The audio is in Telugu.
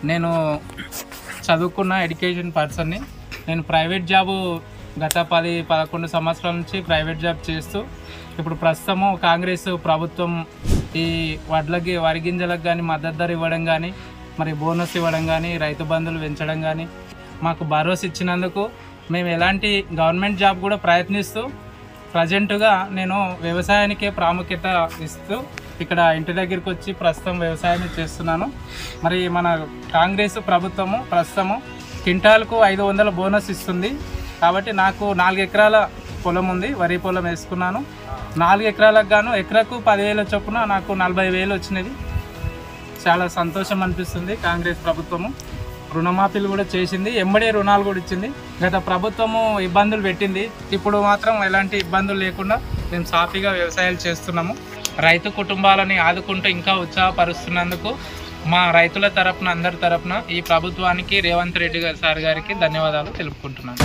నేను చదువుకున్న ఎడ్యుకేషన్ పర్సన్ని. నేను ప్రైవేట్ జాబు గత 10-11 సంవత్సరాల నుంచి ప్రైవేట్ జాబ్ చేస్తూ ఇప్పుడు ప్రస్తుతము కాంగ్రెస్ ప్రభుత్వం ఈ వడ్లకి వరి గింజలకు కానీ మద్దతు ధర ఇవ్వడం కానీ, మరి బోనస్ ఇవ్వడం కానీ, రైతు బంధువులు పెంచడం కానీ మాకు భరోసా ఇచ్చినందుకు మేము ఎలాంటి గవర్నమెంట్ జాబ్ కూడా ప్రయత్నిస్తూ ప్రజెంటుగా నేను వ్యవసాయానికే ప్రాముఖ్యత ఇస్తూ ఇక్కడ ఇంటి దగ్గరికి వచ్చి ప్రస్తుతం వ్యవసాయాన్ని చేస్తున్నాను. మరి మన కాంగ్రెస్ ప్రభుత్వము ప్రస్తుతము క్వింటాల్కు 500 బోనస్ ఇస్తుంది. కాబట్టి నాకు 4 ఎకరాల పొలం ఉంది, వరి పొలం వేసుకున్నాను. 4 ఎకరాలకు గాను ఎకరకు 10,000 చొప్పున నాకు 40,000 వచ్చినది. చాలా సంతోషం అనిపిస్తుంది. కాంగ్రెస్ ప్రభుత్వము రుణమాఫీలు కూడా చేసింది, ఎంబడే రుణాలు కూడా ఇచ్చింది. గత ప్రభుత్వము ఇబ్బందులు పెట్టింది, ఇప్పుడు మాత్రం ఎలాంటి ఇబ్బందులు లేకుండా మేము సాఫీగా వ్యవసాయాలు చేస్తున్నాము. రైతు కుటుంబాలని ఆదుకుంటూ ఇంకా ఉత్సాహపరుస్తున్నందుకు మా రైతుల తరపున అందరి తరపున ఈ ప్రభుత్వానికి రేవంత్ రెడ్డి సార్ గారికి ధన్యవాదాలు తెలుపుకుంటున్నాను.